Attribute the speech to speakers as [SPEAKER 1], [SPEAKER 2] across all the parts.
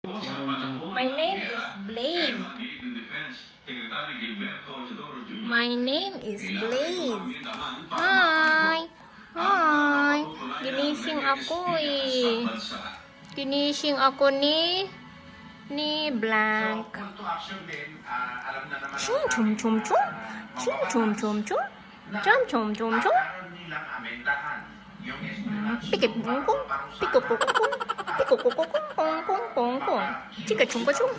[SPEAKER 1] My name is Blaze. My name is Blaze. Hi! Hi! Ginising ako eh. Ginising ako ni Blank. Chum chum chum chum. Chum chum chum chum. Chum chum chum chum. Pikip kung kung. Pikip kung kung. Pikip kung kung kung kung kung kung. Chika chum chum.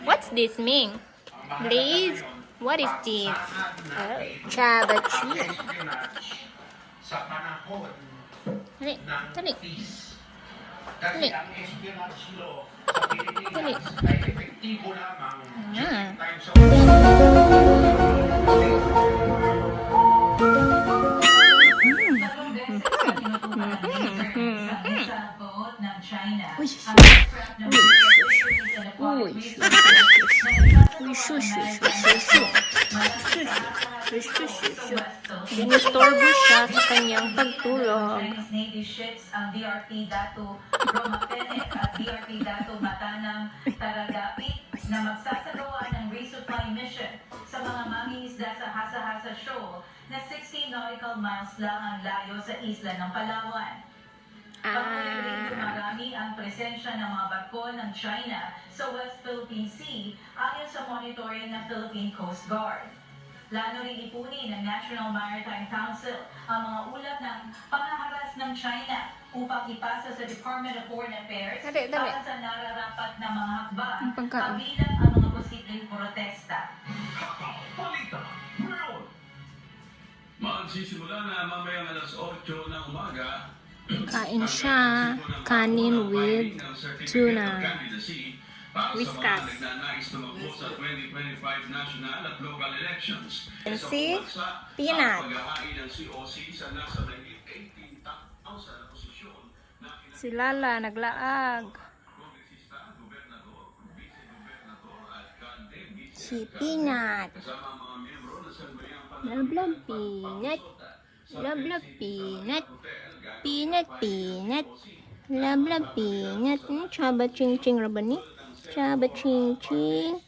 [SPEAKER 1] What's this mean? Blaze? What is this? Oh, Chaba Cheese. Dali, dali. Dali. Dali. Ginistorbo siya sa kanyang pagtulog.
[SPEAKER 2] Ang DRT Dato Romapenek at DRT Dato Matanang Taragapi na magsasagawa ng resupply mission sa mga mangingisda sa Hasa-Hasa Shoal na 16 nautical miles lang ang layo sa isla ng Palawan. Patuloy rin dumarami ang presensya ng mga barko ng China sa West Philippine Sea ayon sa monitoring ng Philippine Coast Guard. Plano rin ipunin ng National Maritime Council ang mga ulat ng panghaharas ng China upang ipasa sa Department of Foreign Affairs para sa nararapat na mga hakbang kabilang ang mga posibleng protesta.
[SPEAKER 3] Magsisimula na mamayang alas 8 ng umaga.
[SPEAKER 1] Kain siya, kanin with tuna. Whiskas. And see? Peanut. Si Lala naglaag. Si Peanut. Love Peanut. Love Peanut. Peanut, Peanut. Love Peanut. Chaba ching ching rabani. Chaba ching ching.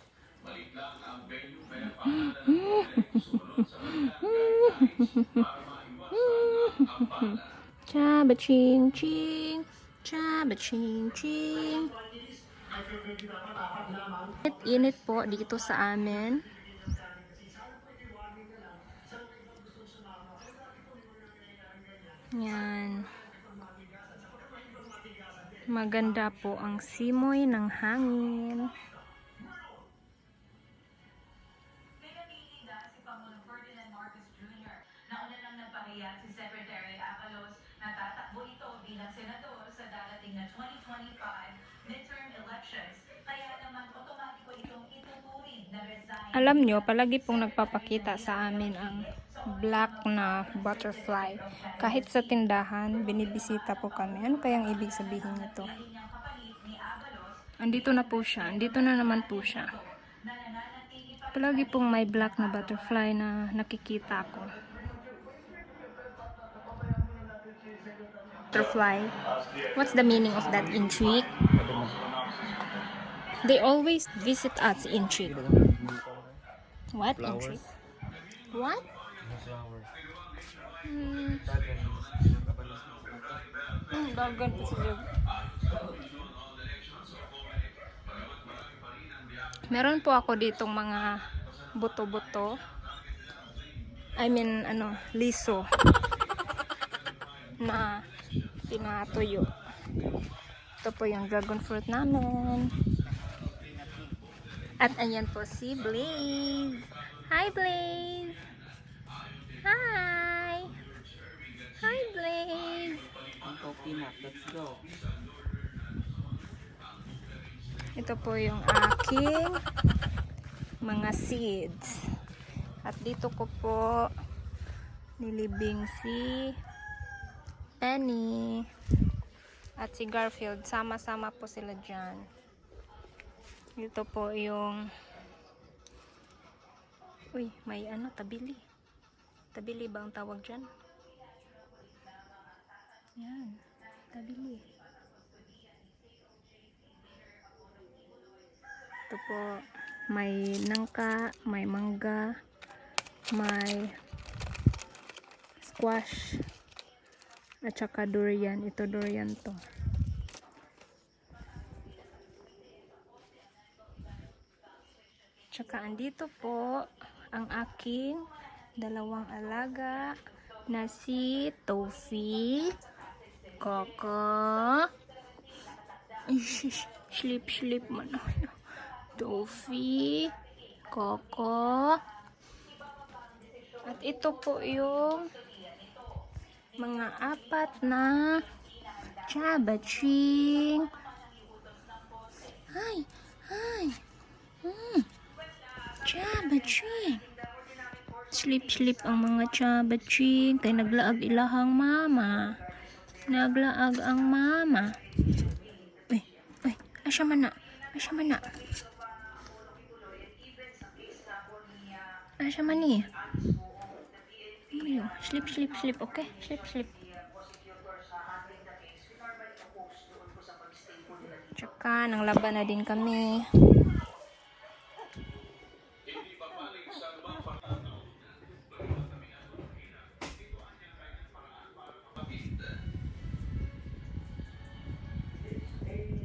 [SPEAKER 1] Chaba ching ching. Chaba ching ching. Init po dito sa amin. Yan. Maganda po ang simoy ng hangin.
[SPEAKER 2] Pinag-iinda si Pangulong Ferdinand Marcos Jr. Nauna lang nagpahiya si Secretary Avalos na tatakbo ito bilang senador sa darating na 2025 midterm elections. Kaya naman otomatiko itong ituturing na resign.
[SPEAKER 1] Alam nyo, palagi pong nagpapakita sa amin ang black na butterfly. Kahit sa tindahan, binibisita po kami. Ano kayang ibig sabihin nito? Andito na po siya. Andito na naman po siya. Palagi pong may black na butterfly na nakikita ko. Butterfly. What's the meaning of that intrigue? They always visit us intrigue. What? Intrigue? What? Dagan po sila. Meron po ako ditong mga buto-buto. I mean, liso. Na pinatuyo. Ito po yung dragon fruit namin. At ayan po si Blaze. Hi, Blaze! Hi! Hi, Blaze!
[SPEAKER 4] Let's go.
[SPEAKER 1] Ito po yung aking mga seeds. At dito ko po nilibing si Penny at si Garfield. Sama-sama po sila dyan. Dito po yung may tabili. Tabili ba ang tawag dyan? Yan. Tabili. Ito po, may nangka, may mangga, may squash, at saka durian. Ito durian to. Tsaka andito po ang aking dalawang alaga na si Tofi, Coco, sleep man. Tofi, Coco, at ito po yung mga apat na chabaching. Hi. Chabaching. Sleep ang mga chabaching. Kay naglaag ilahang mama. Naglaag ang mama. Uy. Asya man na. Asya man ni. Sleep. Okay? Sleep. Tsaka, nang laban na din kami.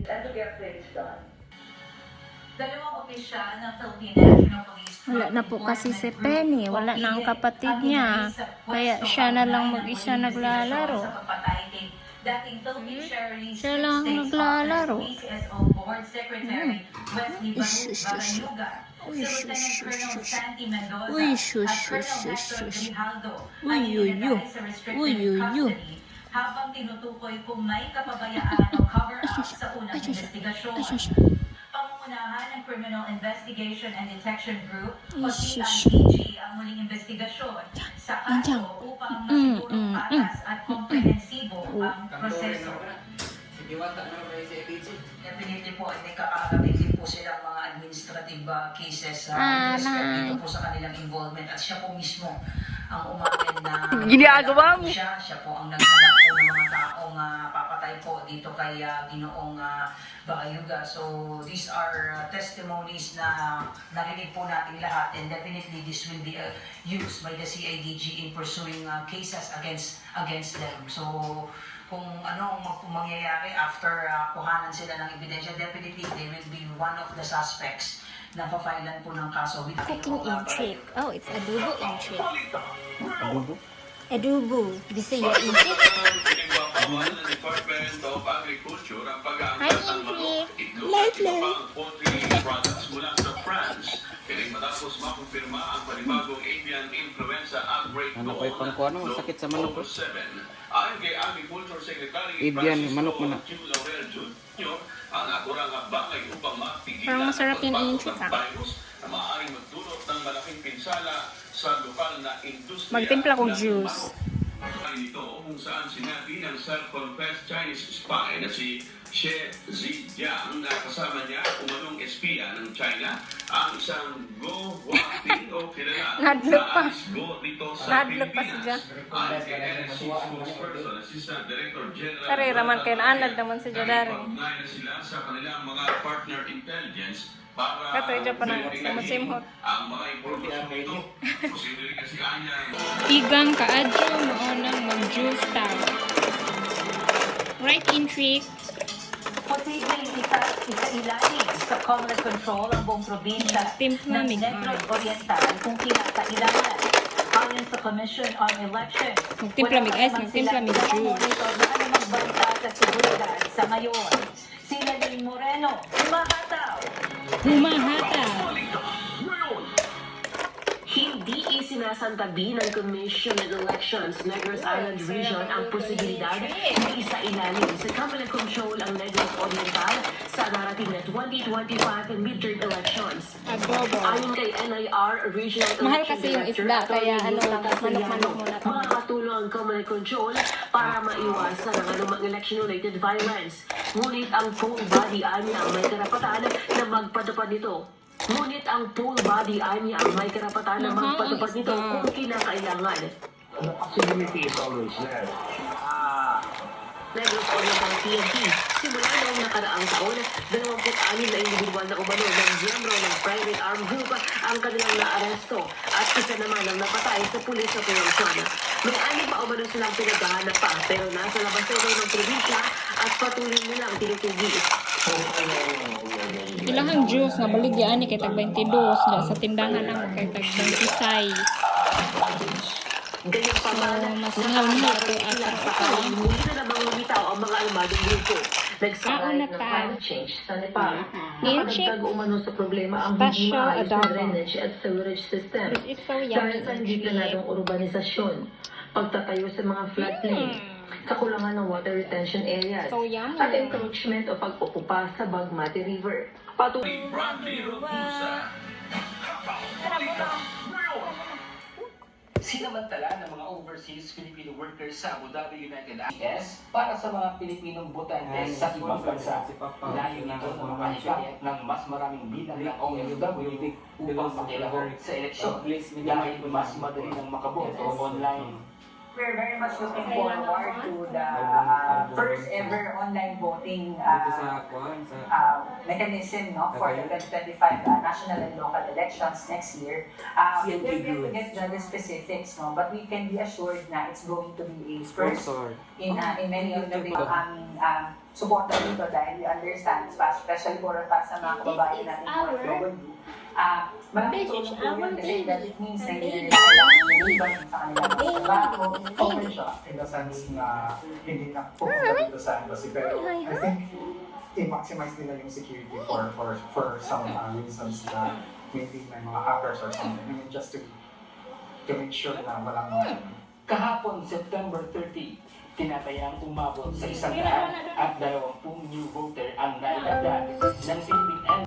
[SPEAKER 2] And to get things done. Dalawang opisyal ng Philippine National Police.
[SPEAKER 1] Wala na po kasi si Penny. Wala na ang kapatid niya. Kaya siya na lang mag-isa naglalaro. Siya lang naglalaro.
[SPEAKER 2] Habang tinutukoy kung may kapabayaan o cover-up sa unang investigasyon. Pangungunahan ng Criminal Investigation and Detection Group o CIDG ang muling investigasyon sa kaso upang masigurong patas at komprehensibo ang proseso.
[SPEAKER 5] Definitely po, may kakagating din po silang mga administrative cases sa dito po sa kanilang involvement at siya po mismo ang umamin na
[SPEAKER 1] Ginagawa mo.
[SPEAKER 5] siya po ang naghanap po ng mga taong papatay po dito kay Ginoong Bagayuga. So these are testimonies na narinig po natin lahat, and definitely this will be used by the CIDG in pursuing cases against them. So kung anong mangyayari after kuhanan sila ng ebidensya, definitely they will be one of the suspects na papailan po ng kaso with
[SPEAKER 1] Cooking intrigue. Oh, it's adobo intrigue.
[SPEAKER 4] Adobo?
[SPEAKER 1] Adobo. Bisaya intrigue.
[SPEAKER 3] Pinagbabawalan ng Department of Agriculture ang pag-aangkat
[SPEAKER 1] Hi,
[SPEAKER 3] ng manok,
[SPEAKER 1] Ingrid.
[SPEAKER 3] itlog at iba pang poultry products mula sa France. Piling matapos makumpirma ang panibagong avian influenza outbreak
[SPEAKER 4] Ano ko yung pangkuano? Sakit sa manok ko.
[SPEAKER 3] Ayon kay Agriculture Secretary
[SPEAKER 4] Avian,
[SPEAKER 3] Francisco
[SPEAKER 4] manok mo na.
[SPEAKER 3] Q. Laurel Jr., ang naturang hakbangay upang mapigilan
[SPEAKER 1] Parang masarap yung
[SPEAKER 3] ang
[SPEAKER 1] inchik,
[SPEAKER 3] pagbagsak ng virus na maaaring magdulot ng malaking pinsala sa lokal na industriya.
[SPEAKER 1] Magtimpla kong
[SPEAKER 3] ng
[SPEAKER 1] juice.
[SPEAKER 3] manok. Ay ito kung saan sinabi ng self-confessed Chinese spy na si Xie Zhijiang na kasama niya umanong espiya ng China ang isang Go Huaping o kilala
[SPEAKER 1] Nadlok pa.
[SPEAKER 3] Go dito sa
[SPEAKER 1] Nadlok pa siya.
[SPEAKER 3] Pilipinas. Ayon kay NSC spokesperson, Assistant Director General
[SPEAKER 1] Karera man kay naanad naman sa Jadari.
[SPEAKER 3] Nakipag-ugnayan na sila sa kanilang mga partner intelligence para
[SPEAKER 1] Kato, ija pa na, masimhot.
[SPEAKER 3] ang mga impormasyon nito. Posible kasi kanya
[SPEAKER 1] Igang kaadyo maunang mag-juice tag. Right intrigue.
[SPEAKER 2] Posibleng isa-ilalim sa Commerce Control ang buong probinsya
[SPEAKER 1] Timpla,
[SPEAKER 2] ng
[SPEAKER 1] mig-
[SPEAKER 2] Negros Oriental kung kinakailangan. Ayon sa Commission on Election,
[SPEAKER 1] Magtimpla, mig ice, magtimpla, mig juice.
[SPEAKER 2] monitor na anumang balita sa seguridad sa ngayon. Si Lynn Moreno, Mahataw.
[SPEAKER 1] Humahata.
[SPEAKER 6] Hindi isinasantabi ng Commission on Elections Negros Island Region ang posibilidad na isa-ilalim sa Command Control ang Negros Oriental sa darating na 2025 midterm elections.
[SPEAKER 1] Adobo.
[SPEAKER 6] Ayon kay NIR Regional
[SPEAKER 1] Mahal
[SPEAKER 6] Election
[SPEAKER 1] kasi yung
[SPEAKER 6] Director
[SPEAKER 1] isda,
[SPEAKER 6] Atty.
[SPEAKER 1] kaya ano lang,
[SPEAKER 6] Nita
[SPEAKER 1] manok-manok
[SPEAKER 6] Soriano,
[SPEAKER 1] muna to.
[SPEAKER 6] makakatulong ang Command Control para maiwasan ang anumang election-related violence. Ngunit ang poll body ay ang may karapatan na magpatupad nito. Ngunit ang poll body ay ang may karapatan na magpatupad nito kung kinakailangan.
[SPEAKER 7] The possibility is always there.
[SPEAKER 6] Negros Oriental PNP. Simula noong nakaraang taon, 26 na individual na umano ng miyembro ng private armed group ang kanilang naaresto at isa naman ang napatay sa pulis sa korupsyon. May 6 pa umano silang pinaghahanap pa pero nasa labas na ito ng probinsya at patuloy nilang tinutugi.
[SPEAKER 1] Ilahang juice nga baligyan ni kay tag 22 da sa tindahan ang kay tag 26.
[SPEAKER 6] Ganyan pa man,
[SPEAKER 1] mas mahal-mahal ito at
[SPEAKER 6] sakali muli na namang lumitaw ang mga almadong grupo. Nagsaray
[SPEAKER 1] Kauna
[SPEAKER 6] ng
[SPEAKER 1] ka.
[SPEAKER 6] climate change sa Nepal.
[SPEAKER 1] Inchik.
[SPEAKER 6] Nakadagdag umano sa problema ang hindi
[SPEAKER 1] Special
[SPEAKER 6] maayos na
[SPEAKER 1] adobo.
[SPEAKER 6] drainage at sewerage system.
[SPEAKER 1] This is so yummy,
[SPEAKER 6] Dahil sa hindi
[SPEAKER 1] actually.
[SPEAKER 6] planadong urbanisasyon, pagtatayo sa mga floodplain, kakulangan ng water retention areas,
[SPEAKER 1] So yummy.
[SPEAKER 6] at encroachment o pag-okupa sa Bagmati River. Patuloy
[SPEAKER 3] Bradley Robusa.
[SPEAKER 7] Sinamantala ng mga overseas Filipino workers sa Abu Dhabi, United Arab Emirates para sa mga Pilipinong botante sa ibang bansa. Layo nito na makahikap ng mas maraming bilang ng OFW upang makilahok sa eleksyon dahil mas madali ng makaboto online.
[SPEAKER 5] We're very much looking forward to the first ever online voting mechanism, no, for the 2025 national and local elections next year. We're going to get the specifics, no, but we can be assured na it's going to be a first in many of the aming supporter dito dahil we understand, especially para sa mga kababayan natin more globally. Maraming tulong po yun kasi that it means na hindi nila kailangan lumiban sa kanilang trabaho.
[SPEAKER 8] Okay siya in the sense na hindi na pupunta dito sa embassy. Pero I think i-maximize nila yung security for some reasons na maybe may mga hackers or something. I mean, just to make sure na walang
[SPEAKER 7] Kahapon, September 30, tinatayang umabot sa 120 new voter ang nailagdag ng Philippine